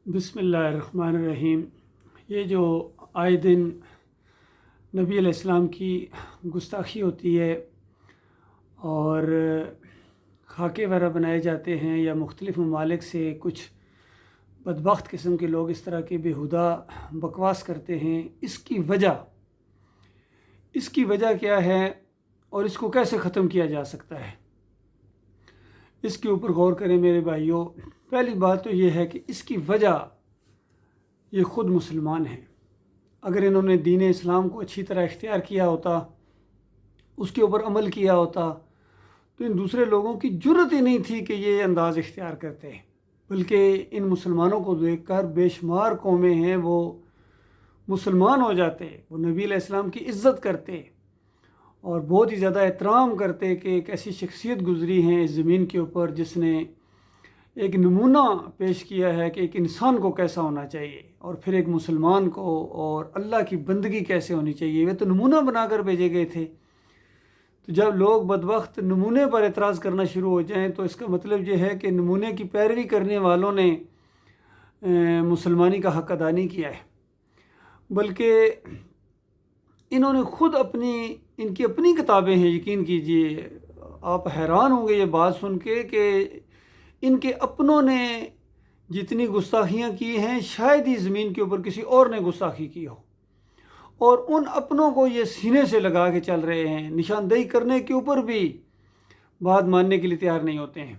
بسم اللہ الرحمن الرحیم۔ یہ جو آئے دن نبی علیہ السلام کی گستاخی ہوتی ہے اور خاکے وغیرہ بنائے جاتے ہیں یا مختلف ممالک سے کچھ بدبخت قسم کے لوگ اس طرح کے بیہودہ بکواس کرتے ہیں، اس کی وجہ کیا ہے اور اس کو کیسے ختم کیا جا سکتا ہے، اس کے اوپر غور کریں میرے بھائیوں۔ پہلی بات تو یہ ہے کہ اس کی وجہ یہ خود مسلمان ہیں۔ اگر انہوں نے دین اسلام کو اچھی طرح اختیار کیا ہوتا، اس کے اوپر عمل کیا ہوتا، تو ان دوسرے لوگوں کی جرت ہی نہیں تھی کہ یہ انداز اختیار کرتے، بلکہ ان مسلمانوں کو دیکھ کر بے شمار قومیں ہیں وہ مسلمان ہو جاتے، وہ نبی علیہ السلام کی عزت کرتے اور بہت ہی زیادہ احترام کرتے کہ ایک ایسی شخصیت گزری ہیں اس زمین کے اوپر جس نے ایک نمونہ پیش کیا ہے کہ ایک انسان کو کیسا ہونا چاہیے اور پھر ایک مسلمان کو اور اللہ کی بندگی کیسے ہونی چاہیے۔ وہ تو نمونہ بنا کر بھیجے گئے تھے۔ تو جب لوگ بدبخت نمونے پر اعتراض کرنا شروع ہو جائیں تو اس کا مطلب یہ ہے کہ نمونے کی پیروی کرنے والوں نے مسلمانی کا حق ادا نہیں کیا ہے، بلکہ انہوں نے خود ان کی اپنی کتابیں ہیں۔ یقین کیجئے، آپ حیران ہوں گے یہ بات سن کے کہ ان کے اپنوں نے جتنی گستاخیاں کی ہیں شاید ہی زمین کے اوپر کسی اور نے گستاخی کی ہو، اور ان اپنوں کو یہ سینے سے لگا کے چل رہے ہیں، نشاندہی کرنے کے اوپر بھی بات ماننے کے لیے تیار نہیں ہوتے ہیں۔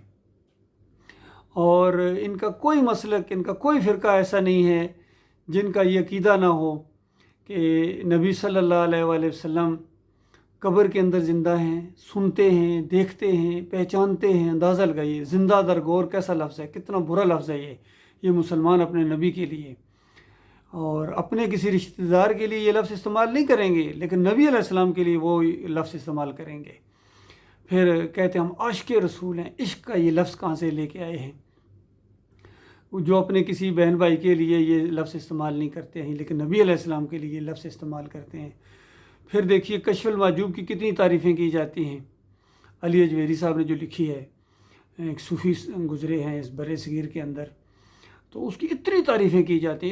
اور ان کا کوئی مسلک، ان کا کوئی فرقہ ایسا نہیں ہے جن کا یہ عقیدہ نہ ہو کہ نبی صلی اللہ علیہ وآلہ وسلم قبر کے اندر زندہ ہیں، سنتے ہیں، دیکھتے ہیں، پہچانتے ہیں۔ اندازہ لگائیے، زندہ در گور کیسا لفظ ہے، کتنا برا لفظ ہے یہ مسلمان اپنے نبی کے لیے اور اپنے کسی رشتہ دار کے لیے یہ لفظ استعمال نہیں کریں گے، لیکن نبی علیہ السلام کے لیے وہ لفظ استعمال کریں گے۔ پھر کہتے ہیں ہم عاشق رسول ہیں۔ عشق کا یہ لفظ کہاں سے لے کے آئے ہیں؟ جو اپنے کسی بہن بھائی کے لیے یہ لفظ استعمال نہیں کرتے ہیں، لیکن نبی علیہ السلام کے لیے یہ لفظ استعمال کرتے ہیں۔ پھر دیکھیے کشف المحجوب کی کتنی تعریفیں کی جاتی ہیں۔ علی اجویری صاحب نے جو لکھی ہے، ایک صوفی گزرے ہیں اس برِ صغیر کے اندر، تو اس کی اتنی تعریفیں کی جاتی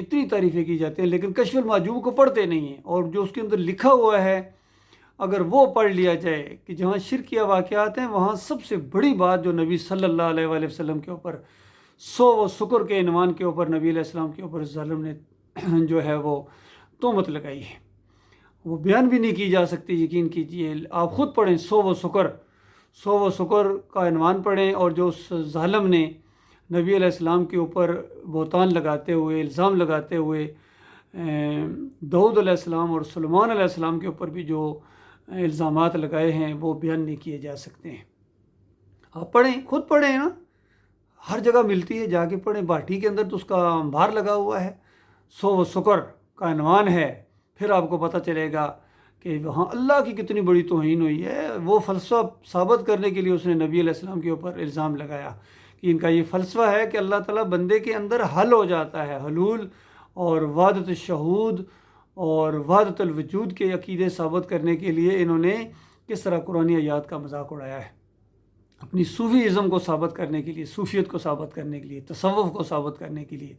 ہیں، لیکن کشف المحجوب کو پڑھتے نہیں ہیں۔ اور جو اس کے اندر لکھا ہوا ہے اگر وہ پڑھ لیا جائے کہ جہاں شرکیہ واقعات ہیں، وہاں سب سے بڑی بات جو نبی صلی اللہ علیہ وآلہ وسلم کے اوپر سو و شکر کے عنوان کے اوپر نبی علیہ السلام کے اوپر ظالم نے جو ہے وہ تہمت لگائی ہے، وہ بیان بھی نہیں کی جا سکتی۔ یقین کیجئے، آپ خود پڑھیں سو و شکر کا عنوان پڑھیں، اور جو اس ظالم نے نبی علیہ السلام کے اوپر بہتان لگاتے ہوئے، الزام لگاتے ہوئے داؤد علیہ السلام اور سلیمان علیہ السلام کے اوپر بھی جو الزامات لگائے ہیں وہ بیان نہیں کیے جا سکتے ہیں۔ آپ پڑھیں، خود پڑھیں نا، ہر جگہ ملتی ہے، جا کے پڑھیں۔ باٹی کے اندر تو اس کا انبار لگا ہوا ہے، سو و شکر کا عنوان ہے۔ پھر آپ کو پتہ چلے گا کہ وہاں اللہ کی کتنی بڑی توہین ہوئی ہے۔ وہ فلسفہ ثابت کرنے کے لیے اس نے نبی علیہ السلام کے اوپر الزام لگایا کہ ان کا یہ فلسفہ ہے کہ اللہ تعالیٰ بندے کے اندر حل ہو جاتا ہے، حلول اور وحدت الشہود اور وحدت الوجود کے عقیدے ثابت کرنے کے لیے انہوں نے کس طرح قرآنی آیات کا مذاق اڑایا ہے، اپنی صوفی ازم کو ثابت کرنے کے لیے، صوفیت کو ثابت کرنے کے لیے، تصوف کو ثابت کرنے کے لیے،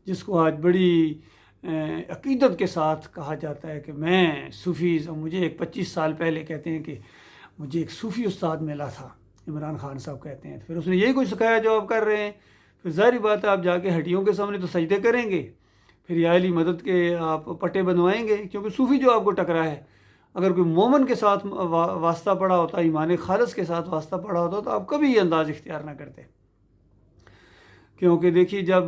جس کو آج بڑی عقیدت کے ساتھ کہا جاتا ہے کہ میں صوفی ازم۔ مجھے ایک 25 سال پہلے کہتے ہیں کہ مجھے ایک صوفی استاد ملا تھا، عمران خان صاحب کہتے ہیں، پھر اس نے یہی کچھ سکھایا جو آپ کر رہے ہیں۔ پھر ظاہری بات ہے آپ جا کے ہڈیوں کے سامنے تو سجدے کریں گے، پھر یا علی مدد کے آپ پٹے بنوائیں گے، کیونکہ صوفی جو آپ کو ٹکرا ہے، اگر کوئی مومن کے ساتھ واسطہ پڑا ہوتا، ایمان خالص کے ساتھ واسطہ پڑا ہوتا تو آپ کبھی یہ انداز اختیار نہ کرتے۔ کیونکہ دیکھیے جب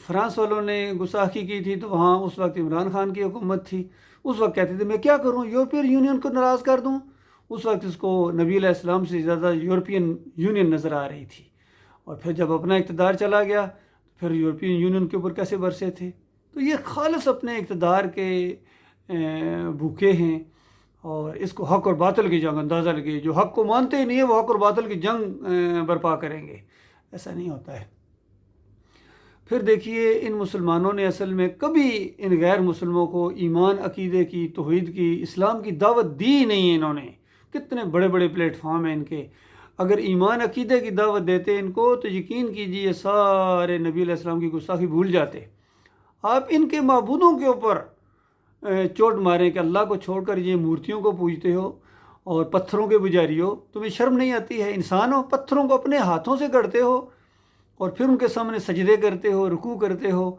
فرانس والوں نے گستاخی کی تھی تو وہاں اس وقت عمران خان کی حکومت تھی، اس وقت کہتے تھے میں کیا کروں، یورپین یونین کو ناراض کر دوں۔ اس وقت اس کو نبی علیہ السلام سے زیادہ یورپین یونین نظر آ رہی تھی، اور پھر جب اپنا اقتدار چلا گیا پھر یورپین یونین کے اوپر کیسے برسے تھے۔ تو یہ خالص اپنے اقتدار کے بھوکے ہیں، اور اس کو حق اور باطل کی جنگ، اندازہ لگے جو حق کو مانتے ہی نہیں ہے وہ حق اور باطل کی جنگ برپا کریں گے۔ ایسا نہیں ہوتا ہے۔ پھر دیکھیے ان مسلمانوں نے اصل میں کبھی ان غیر مسلموں کو ایمان، عقیدے کی، توحید کی، اسلام کی دعوت دی نہیں ہے۔ انہوں نے کتنے بڑے بڑے پلیٹ فارم ہیں ان کے، اگر ایمان عقیدے کی دعوت دیتے ان کو تو یقین کیجیے سارے نبی علیہ السلام کی گستاخی بھول جاتے۔ آپ ان کے معبودوں کے اوپر چوٹ ماریں کہ اللہ کو چھوڑ کر یہ مورتیوں کو پوجتے ہو اور پتھروں کے پجاری ہو، تمہیں شرم نہیں آتی ہے؟ انسان ہو، پتھروں کو اپنے ہاتھوں سے گڑھتے ہو اور پھر ان کے سامنے سجدے کرتے ہو، رکوع کرتے ہو،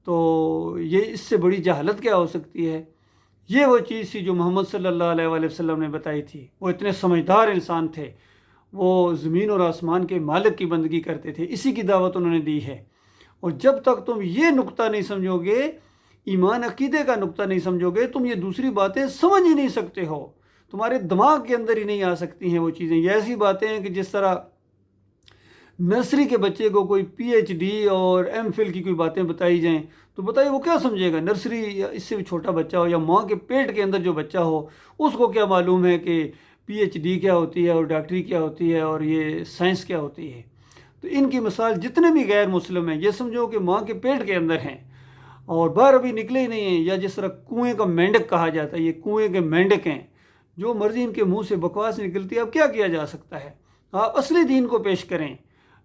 تو یہ اس سے بڑی جہالت کیا ہو سکتی ہے؟ یہ وہ چیز تھی جو محمد صلی اللہ علیہ وآلہ وسلم نے بتائی تھی۔ وہ اتنے سمجھدار انسان تھے، وہ زمین اور آسمان کے مالک کی بندگی کرتے تھے، اسی کی دعوت انہوں نے دی ہے۔ اور جب تک تم یہ نقطہ نہیں سمجھو گے، ایمان عقیدے کا نقطہ نہیں سمجھو گے، تم یہ دوسری باتیں سمجھ ہی نہیں سکتے ہو، تمہارے دماغ کے اندر ہی نہیں آ سکتی ہیں وہ چیزیں۔ یہ ایسی باتیں ہیں کہ جس طرح نرسری کے بچے کو کوئی پی ایچ ڈی اور ایم فل کی کوئی باتیں بتائی جائیں تو بتائیے وہ کیا سمجھے گا؟ نرسری یا اس سے بھی چھوٹا بچہ ہو یا ماں کے پیٹ کے اندر جو بچہ ہو، اس کو کیا معلوم ہے کہ پی ایچ ڈی کیا ہوتی ہے اور ڈاکٹری کیا ہوتی ہے اور یہ سائنس کیا ہوتی ہے؟ تو ان کی مثال جتنے بھی غیر مسلم ہیں، یہ سمجھو کہ ماں کے پیٹ کے اندر ہیں اور باہر ابھی نکلے ہی نہیں ہیں، یا جس طرح کنویں کا مینڈک کہا جاتا ہے، یہ کنویں کے مینڈک ہیں، جو مرضی ان کے منہ سے بکواس نکلتی ہے۔ اب کیا کیا جا سکتا ہے؟ آپ اصلی دین کو پیش کریں،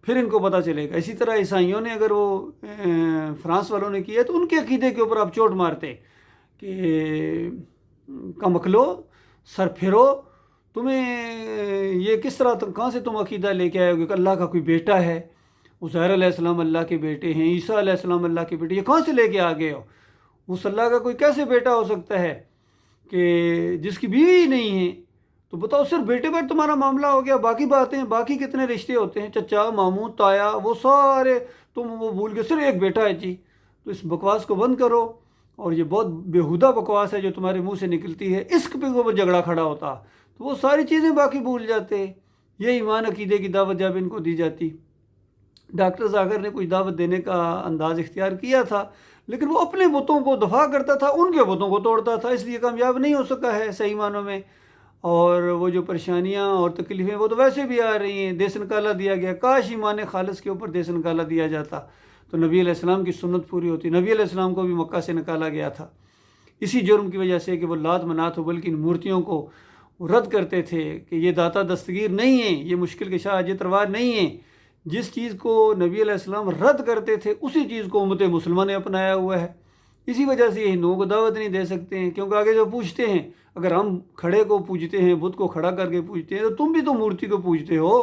پھر ان کو پتہ چلے گا۔ اسی طرح عیسائیوں نے، اگر وہ فرانس والوں نے کیا تو ان کے عقیدے کے اوپر آپ چوٹ مارتے کہ کم عقلو، سر پھرو، تمہیں یہ کس طرح، کہاں سے تم عقیدہ لے کے آئے ہو کہ اللہ کا کوئی بیٹا ہے؟ عزیر علیہ السلام اللہ کے بیٹے ہیں، عیسیٰ علیہ السلام اللہ کے بیٹے، یہ کہاں سے لے کے آ گئے ہو؟ اس اللہ کا کوئی کیسے بیٹا ہو سکتا ہے کہ جس کی بیوی ہی نہیں ہے؟ تو بتاؤ، صرف بیٹے پر تمہارا معاملہ ہو گیا، باقی باتیں، باقی کتنے رشتے ہوتے ہیں، چچا، ماموں، تایا، وہ سارے تم وہ بھول کے صرف ایک بیٹا ہے جی۔ تو اس بکواس کو بند کرو، اور یہ بہت بیہودہ بکواس ہے جو تمہارے منہ سے نکلتی ہے، عشق پہ اوپر جھگڑا کھڑا ہوتا تو وہ ساری چیزیں باقی بھول جاتے۔ یہ ایمان عقیدے کی دعوت جب ان کو دی جاتی۔ ڈاکٹر زاکر نے کچھ دعوت دینے کا انداز اختیار کیا تھا، لیکن وہ اپنے بتوں کو دفاع کرتا تھا، ان کے بتوں کو توڑتا تھا، اس لیے کامیاب نہیں ہو سکا ہے صحیح معنوں میں۔ اور وہ جو پریشانیاں اور تکلیفیں وہ تو ویسے بھی آ رہی ہیں، دیس نکالا دیا گیا۔ کاش ایمان خالص کے اوپر دیس نکالا دیا جاتا تو نبی علیہ السلام کی سنت پوری ہوتی۔ نبی علیہ السلام کو بھی مکہ سے نکالا گیا تھا اسی جرم کی وجہ سے کہ وہ لات منات ہو بلکہ ان مورتیوں کو رد کرتے تھے کہ یہ داتا دستگیر نہیں ہیں، یہ مشکل کشا حاجت روا نہیں ہیں۔ جس چیز کو نبی علیہ السلام رد کرتے تھے اسی چیز کو امت مسلمہ نے اپنایا ہوا ہے۔ اسی وجہ سے یہ ہندوؤں کو دعوت نہیں دے سکتے ہیں، کیونکہ آگے جو پوچھتے ہیں، اگر ہم کھڑے کو پوجتے ہیں، بت کو کھڑا کر کے پوجتے ہیں، تو تم بھی تو مورتی کو پوجتے ہو،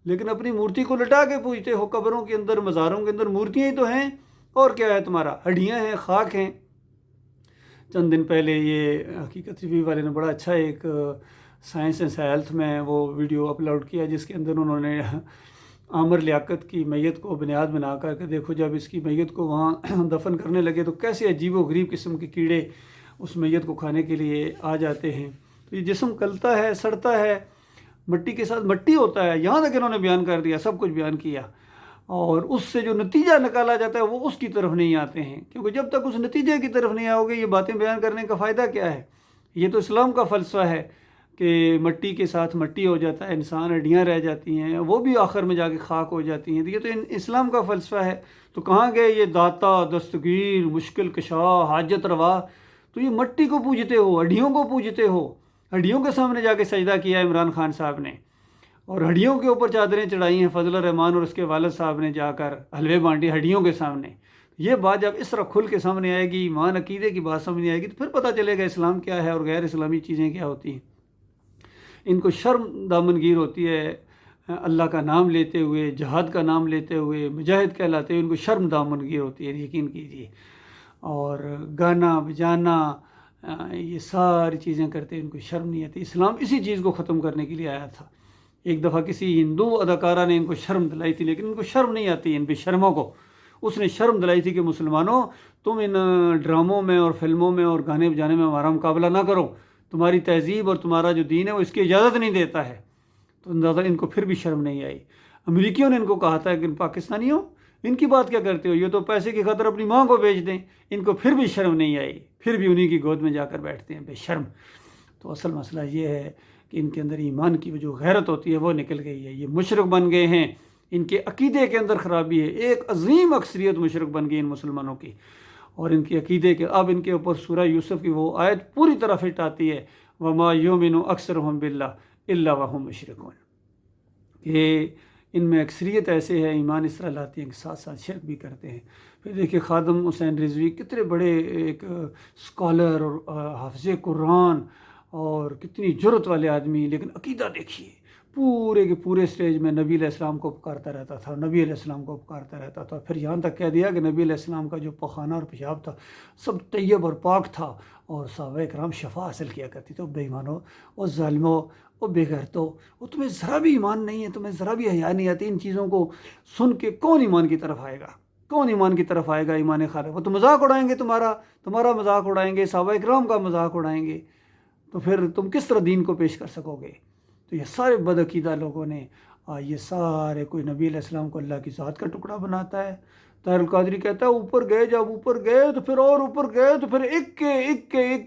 لیکن اپنی مورتی کو لٹا کے پوجتے ہو۔ قبروں کے اندر، مزاروں کے اندر مورتیاں ہی تو ہیں، اور کیا ہے تمہارا؟ ہڈیاں ہیں، خاک ہیں۔ چند دن پہلے یہ حقیقت ریویو والے نے بڑا اچھا ایک سائنس اینڈ ہیلتھ میں وہ ویڈیو اپلوڈ کیا، جس کے اندر انہوں نے عامر لیاقت کی میت کو بنیاد بنا کر کہ دیکھو جب اس کی میت کو وہاں دفن کرنے لگے تو کیسے عجیب و غریب قسم کے کیڑے اس میت کو کھانے کے لیے آ جاتے ہیں۔ تو یہ جسم گلتا ہے، سڑتا ہے، مٹی کے ساتھ مٹی ہوتا ہے، یہاں تک انہوں نے بیان کر دیا، سب کچھ بیان کیا، اور اس سے جو نتیجہ نکالا جاتا ہے وہ اس کی طرف نہیں آتے ہیں، کیونکہ جب تک اس نتیجے کی طرف نہیں آؤ گے یہ باتیں بیان کرنے کا فائدہ کیا ہے؟ یہ تو اسلام کا فلسفہ ہے کہ مٹی کے ساتھ مٹی ہو جاتا ہے انسان، ہڈیاں رہ جاتی ہیں، وہ بھی آخر میں جا کے خاک ہو جاتی ہیں۔ یہ تو اسلام کا فلسفہ ہے۔ تو کہاں گئے یہ داتا، دستگیر، مشکل کشا، حاجت روا؟ تو یہ مٹی کو پوجتے ہو، ہڈیوں کو پوجتے ہو۔ ہڈیوں کے سامنے جا کے سجدہ کیا عمران خان صاحب نے، اور ہڈیوں کے اوپر چادریں چڑھائی ہیں فضل الرحمان اور اس کے والد صاحب نے، جا کر حلوے بانٹی ہڈیوں کے سامنے۔ یہ بات جب اس طرح کھل کے سامنے آئے گی، ایمان عقیدے کی بات سامنے آئے گی، تو پھر پتہ چلے گا اسلام کیا ہے اور غیر اسلامی چیزیں کیا ہوتی ہیں۔ ان کو شرم دامنگیر ہوتی ہے اللہ کا نام لیتے ہوئے، جہاد کا نام لیتے ہوئے، مجاہد کہلاتے ہوئے ان کو شرم دامنگیر ہوتی ہے، یقین کیجیے۔ اور گانا بجانا، یہ ساری چیزیں کرتے ان کو شرم نہیں آتی۔ اسلام اسی چیز کو ختم کرنے کے لیے آیا تھا۔ ایک دفعہ کسی ہندو اداکارہ نے ان کو شرم دلائی تھی، لیکن ان کو شرم نہیں آتی، ان بے شرموں کو۔ اس نے شرم دلائی تھی کہ مسلمانوں، تم ان ڈراموں میں اور فلموں میں اور گانے بجانے میں ہمارا مقابلہ نہ کرو، تمہاری تہذیب اور تمہارا جو دین ہے وہ اس کی اجازت نہیں دیتا ہے۔ تو اندازہ ان کو پھر بھی شرم نہیں آئی۔ امریکیوں نے ان کو کہا تھا کہ ان پاکستانیوں، ان کی بات کیا کرتے ہو، یہ تو پیسے کی خاطر اپنی ماں کو بیچ دیں۔ ان کو پھر بھی شرم نہیں آئی، پھر بھی انہی کی گود میں جا کر بیٹھتے ہیں، بے شرم۔ تو اصل مسئلہ یہ ہے کہ ان کے اندر ایمان کی جو غیرت ہوتی ہے وہ نکل گئی ہے۔ یہ مشرک بن گئے ہیں، ان کے عقیدے کے اندر خرابی ہے۔ ایک عظیم اکثریت مشرک بن گئی ان مسلمانوں کی، اور ان کے عقیدے کے اب ان کے اوپر سورہ یوسف کی وہ آیت پوری طرح فٹ آتی ہے، وَمَا يُؤْمِنُ أَكْثَرُهُم بِاللَّهِ إِلَّا وَهُمْ مُشْرِكُونَ۔ کہ ان میں اکثریت ایسے ہے ایمان اس طرح لاتے ہیں کہ ساتھ ساتھ شرک بھی کرتے ہیں۔ پھر دیکھیے خادم حسین رضوی کتنے بڑے ایک اسکالر اور حافظ قرآن اور کتنی جرت والے آدمی، لیکن عقیدہ دیکھیے پورے کے پورے اسٹیج میں نبی علیہ السلام کو پکارتا رہتا تھا، نبی علیہ السلام کو پکارتا رہتا تھا۔ پھر یہاں تک کہہ دیا کہ نبی علیہ السلام کا جو پخانہ اور پیشاب تھا سب طیب اور پاک تھا، اور صحابہ کرام شفا حاصل کیا کرتی تھی۔ بے ایمانوں اور ظالموں اور بے غیرتوں، وہ تمہیں ذرا بھی ایمان نہیں ہے، تمہیں ذرا بھی حیا نہیں آتی۔ ان چیزوں کو سن کے کون ایمان کی طرف آئے گا؟ کون ایمان کی طرف آئے گا؟ ایمان خالق وہ تو مذاق اڑائیں گے، تمہارا مذاق اڑائیں گے، صحابہ کرام کا مذاق اڑائیں گے، تو پھر تم کس طرح دین کو پیش کر سکو گے؟ تو یہ سارے بدعقیدہ لوگوں نے یہ سارے، کوئی نبی علیہ السلام کو اللہ کی ذات کا ٹکڑا بناتا ہے۔ طاہر القادری کہتا ہے اوپر گئے، جب اوپر گئے تو پھر اور اوپر گئے تو پھر ایک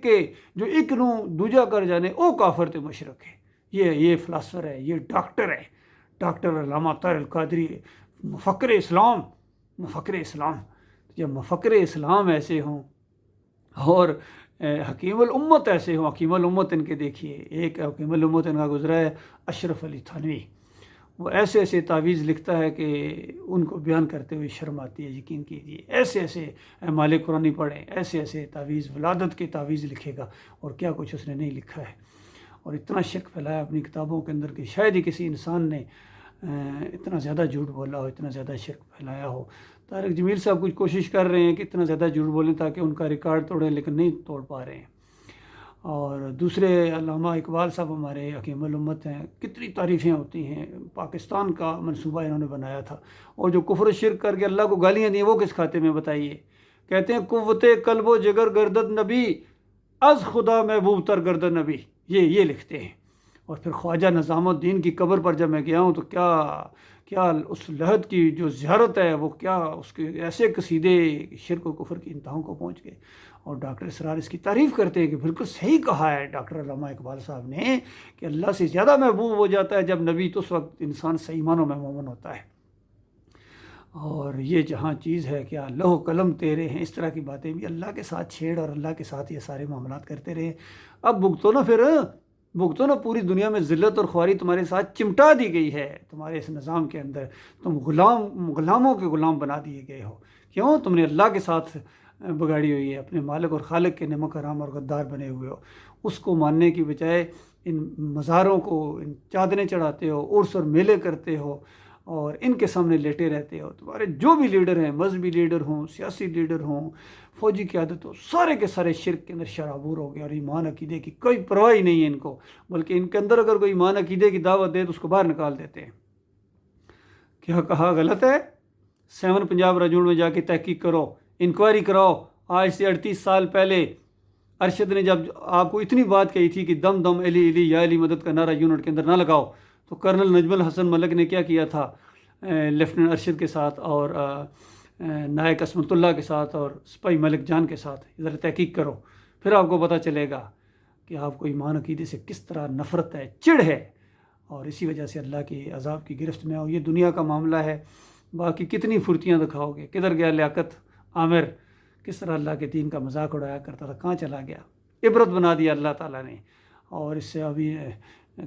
کے جو ایک نو دوجا کر جانے او کافر تے مشرک ہے۔ یہ فلاسفر ہے، یہ ڈاکٹر ہے، ڈاکٹر علامہ طاہر القادری، مفکر اسلام۔ جب مفکر اسلام ایسے ہوں اور حکیم الامت ایسے ہوں، حکیم الامت ان کے دیکھیے، ایک حکیم الامت ان کا گزرا ہے اشرف علی تھانوی، وہ ایسے تعویذ لکھتا ہے کہ ان کو بیان کرتے ہوئے شرم آتی ہے۔ یقین کیجیے ایسے مالک قرآنی پڑھیں، ایسے تعویذ، ولادت کے تعویذ لکھے گا، اور کیا کچھ اس نے نہیں لکھا ہے، اور اتنا شک پھیلایا اپنی کتابوں کے اندر کہ شاید ہی کسی انسان نے اتنا زیادہ جھوٹ بولا ہو، اتنا زیادہ شک پھیلایا ہو۔ طارق جمیل صاحب کچھ کوشش کر رہے ہیں کہ اتنا زیادہ جھوٹ بولیں تاکہ ان کا ریکارڈ توڑیں، لیکن نہیں توڑ پا رہے ہیں۔ اور دوسرے علامہ اقبال صاحب ہمارے حکیم الامت ہیں، کتنی تعریفیں ہوتی ہیں، پاکستان کا منصوبہ انہوں نے بنایا تھا، اور جو کفر و شرک کر کے اللہ کو گالیاں دیں وہ کس کھاتے میں بتائیے؟ کہتے ہیں قوت قلب و جگر گردد نبی، از خدا محبوب تر گردد نبی، یہ لکھتے ہیں۔ اور پھر خواجہ نظام الدین کی قبر پر جب میں گیا ہوں تو کیا اس لحد کی جو زیارت ہے، وہ کیا اس کے ایسے قصیدے شرک و کفر کی انتہاؤں کو پہنچ گئے، اور ڈاکٹر اسرار اس کی تعریف کرتے ہیں کہ بالکل صحیح کہا ہے ڈاکٹر علامہ اقبال صاحب نے کہ اللہ سے زیادہ محبوب ہو جاتا ہے جب نبی، تو اس وقت انسان صحیح معنوں میں مومن ہوتا ہے۔ اور یہ جہاں چیز ہے کہ لوح قلم تیرے ہیں، اس طرح کی باتیں بھی اللہ کے ساتھ چھیڑ اور اللہ کے ساتھ یہ سارے معاملات کرتے رہے۔ اب بھگتو نا، پوری دنیا میں ذلت اور خواری تمہارے ساتھ چمٹا دی گئی ہے، تمہارے اس نظام کے اندر تم غلاموں کے غلام بنا دیے گئے ہو۔ کیوں؟ تم نے اللہ کے ساتھ بگاڑی ہوئی ہے، اپنے مالک اور خالق کے نمک حرام اور غدار بنے ہوئے ہو۔ اس کو ماننے کی بجائے ان مزاروں کو، ان چادریں چڑھاتے ہو، عرس اور میلے کرتے ہو، اور ان کے سامنے لیٹے رہتے ہو۔ تمہارے جو بھی لیڈر ہیں، مذہبی لیڈر ہوں، سیاسی لیڈر ہوں، فوجی قیادت ہو، سارے کے سارے شرک کے اندر شرابور ہو گئے، اور ایمان عقیدے کی کوئی پرواہ نہیں ہے ان کو، بلکہ ان کے اندر اگر کوئی ایمان عقیدے کی دعوت دے تو اس کو باہر نکال دیتے ہیں۔ کیا کہا غلط ہے؟ 7 پنجاب رجوع میں جا کے تحقیق کرو، انکوائری کراؤ۔ آج سے 38 سال پہلے ارشد نے جب آپ کو اتنی بات کہی تھی کہ دم دم علی علی یا علی مدد کا نعرہ یونٹ کے اندر نہ لگاؤ، تو کرنل نجم الحسن ملک نے کیا کیا تھا لیفٹننٹ ارشد کے ساتھ، اور نائک عصمت اللہ کے ساتھ، اور سپاہی ملک جان کے ساتھ؟ ذرا تحقیق کرو، پھر آپ کو پتہ چلے گا کہ آپ کو ایمان عقیدے سے کس طرح نفرت ہے، چڑ ہے، اور اسی وجہ سے اللہ کے عذاب کی گرفت میں آؤ۔ یہ دنیا کا معاملہ ہے، باقی کتنی پھرتیاں دکھاؤ گے؟ کدھر گیا لیاقت عامر؟ کس طرح اللہ کے دین کا مذاق اڑایا کرتا تھا، کہاں چلا گیا؟ عبرت بنا دیا اللہ تعالیٰ نے۔ اور اس سے ابھی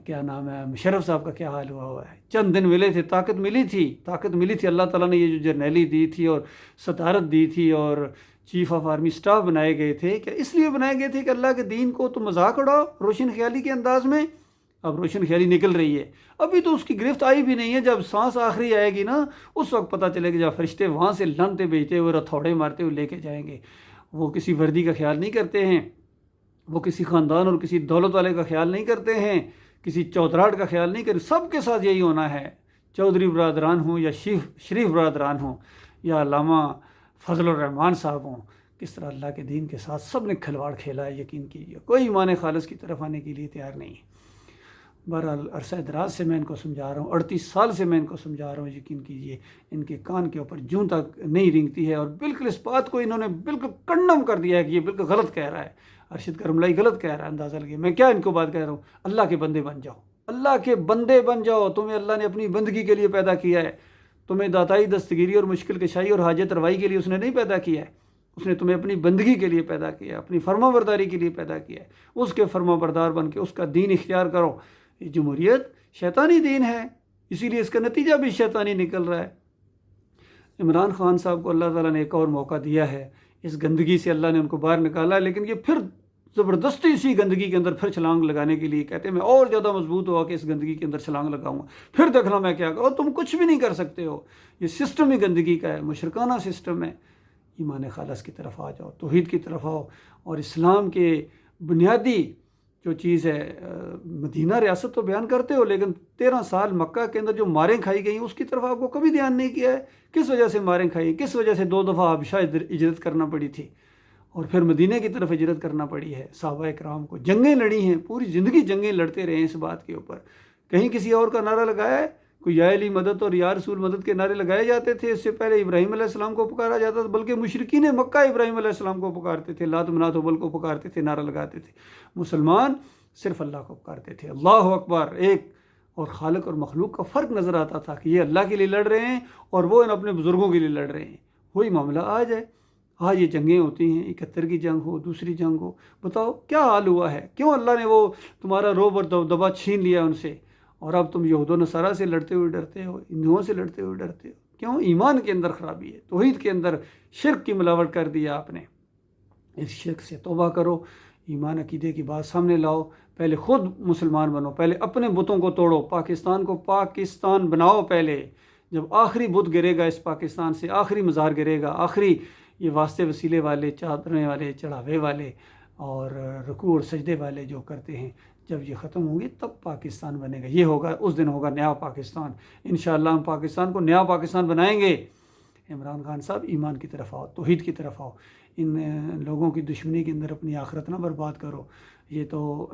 کیا نام ہے، مشرف صاحب کا کیا حال ہوا ہے؟ چند دن ملے تھے، طاقت ملی تھی، اللہ تعالیٰ نے یہ جو جرنیلی دی تھی اور صدارت دی تھی اور چیف آف آرمی سٹاف بنائے گئے تھے، کیا اس لیے بنائے گئے تھے کہ اللہ کے دین کو تو مذاق اڑاؤ روشن خیالی کے انداز میں؟ اب روشن خیالی نکل رہی ہے، ابھی تو اس کی گرفت آئی بھی نہیں ہے۔ جب سانس آخری آئے گی نا، اس وقت پتہ چلے گا، جب فرشتے وہاں سے لنتے بیچتے ہوئے، رتھوڑے مارتے ہوئے لے کے جائیں گے۔ وہ کسی وردی کا خیال نہیں کرتے ہیں، وہ کسی خاندان اور کسی دولت والے کا خیال نہیں کرتے ہیں، کسی چودراہٹ کا خیال نہیں کرتے۔ سب کے ساتھ یہی ہونا ہے، چودھری برادران ہوں یا شریف برادران ہوں یا علامہ فضل الرحمان صاحب ہوں، کس طرح اللہ کے دین کے ساتھ سب نے کھلواڑ کھیلا ہے۔ یقین کیجیے کوئی ایمان خالص کی طرف آنے کے لیے تیار نہیں ہے۔ بہرحال عرصہ دراز سے میں ان کو سمجھا رہا ہوں، 38 سال سے میں ان کو سمجھا رہا ہوں، یقین کیجیے ان کے کان کے اوپر جوں تک نہیں رینگتی ہے، اور بالکل اس بات کو انہوں نے بالکل کنڈم کر دیا ہے کہ یہ بالکل غلط کہہ رہا ہے، ارشد کرملائی غلط کہہ رہا ہے۔ اندازہ لگے میں کیا ان کو بات کہہ رہا ہوں، اللہ کے بندے بن جاؤ، اللہ کے بندے بن جاؤ۔ تمہیں اللہ نے اپنی بندگی کے لیے پیدا کیا ہے، تمہیں داتائی دستگیری اور مشکل کشائی اور حاجت روائی کے لیے اس نے نہیں پیدا کیا ہے، اس نے تمہیں اپنی بندگی کے لیے پیدا کیا ہے، اپنی فرما برداری کے لیے پیدا کیا ہے۔ اس کے فرما بردار بن کے اس کا دین اختیار کرو۔ یہ جمہوریت شیطانی دین ہے، اسی لیے اس کا نتیجہ بھی شیطانی نکل رہا ہے۔ عمران خان صاحب کو اللہ تعالیٰ نے ایک اور موقع دیا ہے، اس گندگی سے اللہ نے ان کو باہر نکالا ہے، لیکن یہ پھر زبردستی اسی گندگی کے اندر پھر چھلانگ لگانے کے لیے کہتے ہیں میں اور زیادہ مضبوط ہوا کہ اس گندگی کے اندر چھلانگ لگاؤں گا، پھر دیکھنا میں کیا کروں۔ تم کچھ بھی نہیں کر سکتے ہو، یہ سسٹم ہی گندگی کا ہے، مشرکانہ سسٹم ہے۔ ایمان خالص کی طرف آ جاؤ، توحید کی طرف آؤ، اور اسلام کے بنیادی جو چیز ہے، مدینہ ریاست تو بیان کرتے ہو، لیکن 13 سال مکہ کے اندر جو ماریں کھائی گئی اس کی طرف آپ کو کبھی دھیان نہیں کیا ہے۔ کس وجہ سے ماریں کھائی، کس وجہ سے 2 دفعہ حبشہ ہجرت کرنا پڑی تھی اور پھر مدینہ کی طرف ہجرت کرنا پڑی ہے۔ صحابہ کرام کو جنگیں لڑی ہیں، پوری زندگی جنگیں لڑتے رہے ہیں اس بات کے اوپر۔ کہیں کسی اور کا نعرہ لگایا ہے؟ کوئی یا علی مدد اور یا رسول مدد کے نعرے لگائے جاتے تھے؟ اس سے پہلے ابراہیم علیہ السلام کو پکارا جاتا تھا، بلکہ مشرکین مکہ ابراہیم علیہ السلام کو پکارتے تھے، لات منات ہبل کو پکارتے تھے، نعرہ لگاتے تھے۔ مسلمان صرف اللہ کو پکارتے تھے، اللہ اکبر، ایک اور خالق اور مخلوق کا فرق نظر آتا تھا کہ یہ اللہ کے لیے لڑ رہے ہیں اور وہ ان اپنے بزرگوں کے لیے لڑ رہے ہیں۔ وہی معاملہ آج ہے، آج یہ جنگیں ہوتی ہیں، 71 کی جنگ ہو، دوسری جنگ ہو، بتاؤ کیا حال ہوا ہے؟ کیوں اللہ نے وہ تمہارا روب اور دبدبہ چھین لیا ان سے، اور اب تم یہود و نصارہ سے لڑتے ہوئے ڈرتے ہو، ہندوؤں سے لڑتے ہوئے ڈرتے ہو؟ کیوں؟ ایمان کے اندر خرابی ہے، توحید کے اندر شرک کی ملاوٹ کر دیا آپ نے۔ اس شرک سے توبہ کرو، ایمان عقیدے کی بات سامنے لاؤ، پہلے خود مسلمان بنو، پہلے اپنے بتوں کو توڑو، پاکستان کو پاکستان بناؤ پہلے۔ جب آخری بت گرے گا اس پاکستان سے، آخری مزار گرے گا، آخری یہ واسطے وسیلے والے، چادریں والے، چڑھاوے والے اور رکوع اور سجدے والے جو کرتے ہیں، جب یہ ختم ہوں گی تب پاکستان بنے گا۔ یہ ہوگا، اس دن ہوگا نیا پاکستان۔ انشاءاللہ ہم پاکستان کو نیا پاکستان بنائیں گے۔ عمران خان صاحب ایمان کی طرف آؤ، توحید کی طرف آؤ، ان لوگوں کی دشمنی کے اندر اپنی آخرت نہ برباد کرو۔ یہ تو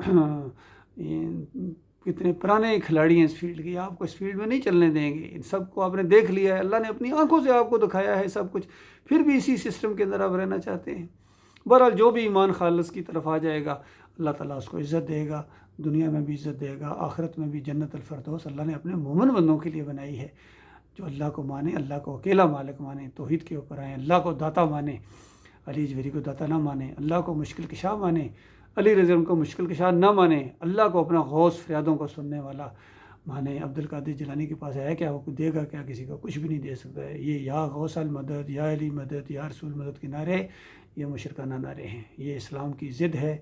کتنے پرانے کھلاڑی ہیں اس فیلڈ کے، آپ کو اس فیلڈ میں نہیں چلنے دیں گے۔ ان سب کو آپ نے دیکھ لیا ہے، اللہ نے اپنی آنکھوں سے آپ کو دکھایا ہے سب کچھ، پھر بھی اسی سسٹم کے اندر آپ رہنا چاہتے ہیں۔ بہرحال جو بھی ایمان خالص کی طرف آ جائے گا اللہ تعالیٰ اس کو عزت دے گا، دنیا میں بھی عزت دے گا، آخرت میں بھی جنت الفردوس اللہ نے اپنے مومن بندوں کے لیے بنائی ہے، جو اللہ کو مانے، اللہ کو اکیلا مالک مانے، توحید کے اوپر آئیں، اللہ کو داتا مانے، علی جویری کو داتا نہ مانے، اللہ کو مشکل کشا مانے، علی رضی اللہ کو مشکل کشا نہ مانے، اللہ کو اپنا غوث فریادوں کو سننے والا مانے۔ عبد القادر جیلانی کے پاس ہے کیا؟ وہ دے گا کیا؟ کسی کو کچھ بھی نہیں دے سکتا ہے۔ یہ یا غوث المدد، یا علی مدد، یا رسول مدد کے نعرے یہ مشرکانہ نعرے ہیں، یہ اسلام کی ضد ہے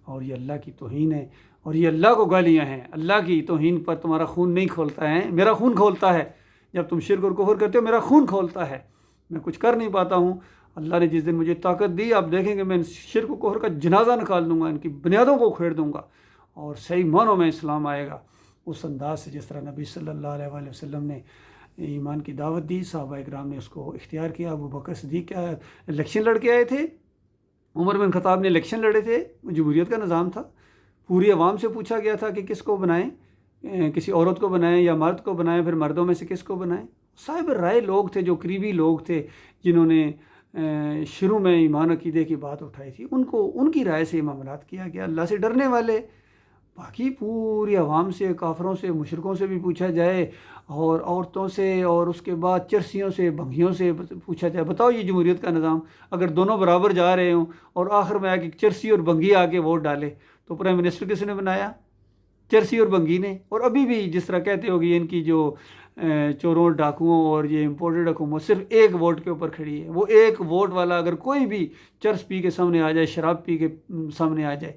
اور یہ اللہ کی توہین ہے، اور یہ اللہ کو گالیاں ہیں۔ اللہ کی توہین پر تمہارا خون نہیں کھولتا ہے، میرا خون کھولتا ہے۔ جب تم شرک اور کفر کرتے ہو میرا خون کھولتا ہے، میں کچھ کر نہیں پاتا ہوں۔ اللہ نے جس دن مجھے طاقت دی، آپ دیکھیں گے میں شرک و کفر کا جنازہ نکال دوں گا، ان کی بنیادوں کو کھیڑ دوں گا، اور صحیح معنوں میں اسلام آئے گا اس انداز سے جس طرح نبی صلی اللہ علیہ وآلہ وسلم نے ایمان کی دعوت دی، صحابہ اکرام نے اس کو اختیار کیا۔ ابو بکر صدیق کیا الیکشن لڑ کے آئے تھے، عمر بن خطاب نے الیکشن لڑے تھے، جمہوریت کا نظام تھا، پوری عوام سے پوچھا گیا تھا کہ کس کو بنائیں، کسی عورت کو بنائیں یا مرد کو بنائیں، پھر مردوں میں سے کس کو بنائیں۔ صاحب رائے لوگ تھے، جو قریبی لوگ تھے، جنہوں نے شروع میں ایمان عقیدے کی بات اٹھائی تھی، ان کی رائے سے معاملات کیا گیا، اللہ سے ڈرنے والے۔ باقی پوری عوام سے، کافروں سے، مشرکوں سے بھی پوچھا جائے، اور عورتوں سے، اور اس کے بعد چرسیوں سے، بھنگیوں سے پوچھا جائے، بتاؤ یہ جمہوریت کا نظام اگر دونوں برابر جا رہے ہوں اور آخر میں آ کے چرسی اور بھنگی آ کے ووٹ ڈالے تو پرائم منسٹر کس نے بنایا؟ چرسی اور بھنگی نے۔ اور ابھی بھی جس طرح کہتے ہو کہ ان کی جو چوروں ڈاکوؤں اور یہ امپورٹڈ حکومت صرف ایک ووٹ کے اوپر کھڑی ہے، وہ ایک ووٹ والا اگر کوئی بھی چرس پی کے سامنے آ جائے، شراب پی کے سامنے آ جائے،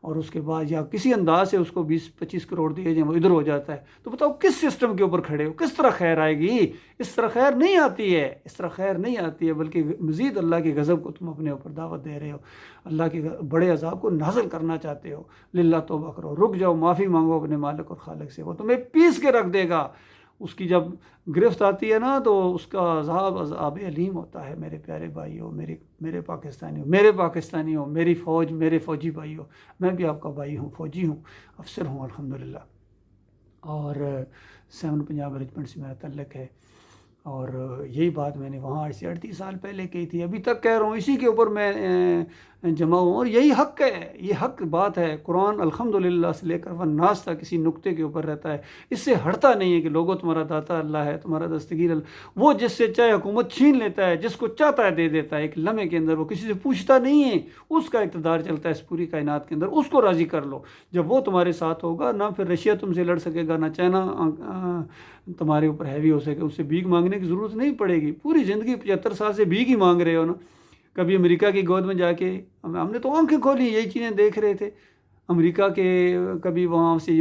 اور اس کے بعد یا کسی انداز سے اس کو 20-25 کروڑ دیے جائیں، وہ ادھر ہو جاتا ہے، تو بتاؤ کس سسٹم کے اوپر کھڑے ہو؟ کس طرح خیر آئے گی؟ اس طرح خیر نہیں آتی ہے، اس طرح خیر نہیں آتی ہے، بلکہ مزید اللہ کے غضب کو تم اپنے اوپر دعوت دے رہے ہو، اللہ کے بڑے عذاب کو نازل کرنا چاہتے ہو۔ للہ توبہ کرو، رک جاؤ، معافی مانگو اپنے مالک اور خالق سے، وہ تمہیں پیس کے رکھ دے گا۔ اس کی جب گرفت آتی ہے نا تو اس کا عذاب علیم ہوتا ہے۔ میرے پیارے بھائیوں، میرے پاکستانیوں، میری فوج، میرے فوجی بھائیوں، میں بھی آپ کا بھائی ہوں، فوجی ہوں، افسر ہوں الحمدللہ، اور 7 پنجاب ریجمنٹ سے میرا تعلق ہے، اور یہی بات میں نے وہاں آج سے 38 سال پہلے کہی تھی، ابھی تک کہہ رہا ہوں، اسی کے اوپر میں جمع ہوں، اور یہی حق ہے، یہ حق بات ہے۔ قرآن الحمدللہ سے لے کر والناس تک کسی نقطے کے اوپر رہتا ہے، اس سے ہٹتا نہیں ہے کہ لوگوں تمہارا داتا اللہ ہے، تمہارا دستگیر اللہ، وہ جس سے چاہے حکومت چھین لیتا ہے، جس کو چاہتا ہے دے دیتا ہے ایک لمحے کے اندر، وہ کسی سے پوچھتا نہیں ہے، اس کا اقتدار چلتا ہے اس پوری کائنات کے اندر، اس کو راضی کر لو۔ جب وہ تمہارے ساتھ ہوگا، نہ پھر رشیا تم سے لڑ سکے گا، نہ چائنا تمہارے اوپر ہیوی ہو سکے، اس سے بھیک مانگنے کی ضرورت نہیں پڑے گی۔ پوری زندگی 75 سال سے بھیک ہی مانگ رہے ہو نا۔ کبھی امریکہ کی گود میں جا کے ہم نے تو آنکھیں کھولی، یہی چیزیں دیکھ رہے تھے امریکہ کے، کبھی وہاں سے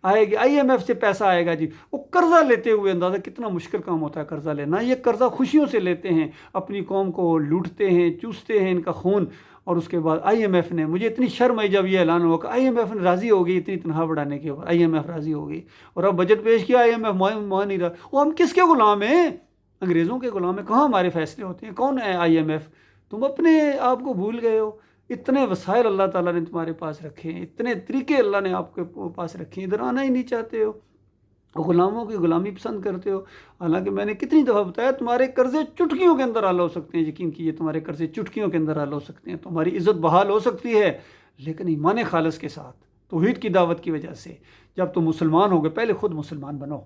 آئے گی IMF سے پیسہ آئے گا جی، وہ قرضہ لیتے ہوئے، اندازہ کتنا مشکل کام ہوتا ہے قرضہ لینا۔ یہ قرضہ خوشیوں سے لیتے ہیں، اپنی قوم کو لوٹتے ہیں، چوستے ہیں ان کا خون، اور اس کے بعد IMF نے، مجھے اتنی شرم آئی جب یہ اعلان ہوا کہ IMF نے راضی ہو گئی اتنی تنخواہ بڑھانے کے اوپر، IMF راضی ہو گئی، اور اب بجٹ پیش کیا IMF مان نہیں رہا۔ وہ ہم کس کے غلام ہیں؟ انگریزوں کے غلام ہیں۔ کہاں ہمارے فیصلے ہوتے ہیں؟ کون ہے IMF؟ تم اپنے آپ کو بھول گئے ہو۔ اتنے وسائل اللہ تعالیٰ نے تمہارے پاس رکھے ہیں، اتنے طریقے اللہ نے آپ کے پاس رکھے ہیں، ادھر آنا ہی نہیں چاہتے ہو، غلاموں کی غلامی پسند کرتے ہو۔ حالانکہ میں نے کتنی دفعہ بتایا تمہارے قرضے چٹکیوں کے اندر حل ہو سکتے ہیں، یقین کیجیے تمہارے قرضے چٹکیوں کے اندر حل ہو سکتے ہیں، تمہاری عزت بحال ہو سکتی ہے، لیکن ایمان خالص کے ساتھ، توحید کی دعوت کی وجہ سے۔ جب تم مسلمان ہوگے، پہلے خود مسلمان بنو۔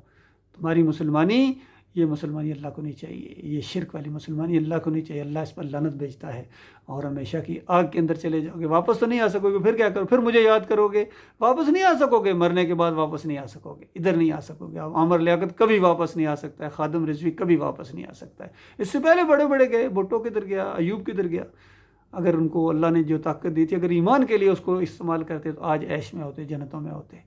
تمہاری مسلمانی، یہ مسلمانی اللہ کو نہیں چاہیے، یہ شرک والی مسلمانی اللہ کو نہیں چاہیے، اللہ اس پر لعنت بھیجتا ہے، اور ہمیشہ کی آگ کے اندر چلے جاؤ گے، واپس تو نہیں آ سکو گے۔ پھر کیا کرو؟ پھر مجھے یاد کرو گے؟ واپس نہیں آ سکو گے، مرنے کے بعد واپس نہیں آ سکو گے، ادھر نہیں آ سکو گے۔ عامر لیاقت کبھی واپس نہیں آ سکتا ہے، خادم رضوی کبھی واپس نہیں آ سکتا ہے۔ اس سے پہلے بڑے بڑے گئے، بھٹو کدھر گیا، ایوب کدھر گیا؟ اگر ان کو اللہ نے جو طاقت دی تھی، اگر ایمان کے لیے اس کو استعمال کرتے تو آج عیش میں ہوتے، جنتوں میں ہوتے۔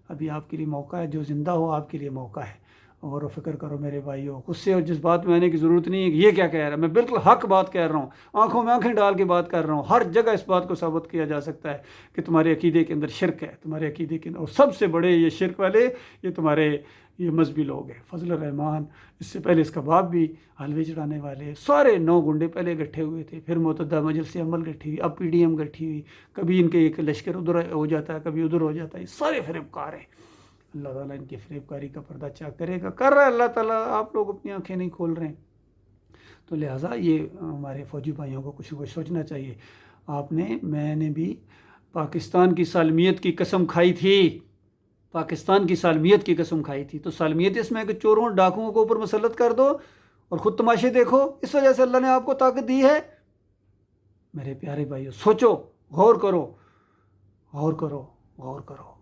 ابھی آپ کے لیے موقع ہے، جو زندہ ہو آپ کے لیے موقع ہے، غور و فکر کرو میرے بھائیوں۔ غصے اور جذبات میں آنے کی ضرورت نہیں ہے کہ یہ کیا کہہ رہا ہے، میں بالکل حق بات کہہ رہا ہوں، آنکھوں میں آنکھیں ڈال کے بات کر رہا ہوں۔ ہر جگہ اس بات کو ثابت کیا جا سکتا ہے کہ تمہارے عقیدے کے اندر شرک ہے، تمہارے عقیدے کے اندر، اور سب سے بڑے یہ شرک والے یہ تمہارے یہ مذہبی لوگ ہیں۔ فضل الرحمان، اس سے پہلے اس کا باپ بھی، حلوے چڑھانے والے سارے 9 گنڈے پہلے گٹھے ہوئے تھے، پھر متحدہ مجلس عمل گٹھی ہوئی، اب PDM گٹھی ہوئی، کبھی ان کے ایک لشکر ادھر ہو جاتا ہے، کبھی ادھر ہو جاتا ہے، یہ سارے فریب کار ہیں۔ اللہ تعالیٰ ان کی فریب کاری کا پردہ چاک کرے گا، کر رہا ہے اللہ تعالیٰ، آپ لوگ اپنی آنکھیں نہیں کھول رہے ہیں۔ تو لہٰذا یہ ہمارے فوجی بھائیوں کو کچھ نہ کچھ سوچنا چاہیے۔ میں نے بھی پاکستان کی سالمیت کی قسم کھائی تھی، پاکستان کی سالمیت کی قسم کھائی تھی، تو سالمیت اس میں ہے کہ چوروں ڈاکوؤں کو اوپر مسلط کر دو اور خود تماشے دیکھو، اس وجہ سے اللہ نے آپ کو طاقت دی ہے۔ میرے پیارے بھائیو، سوچو، غور کرو، غور کرو، غور کرو۔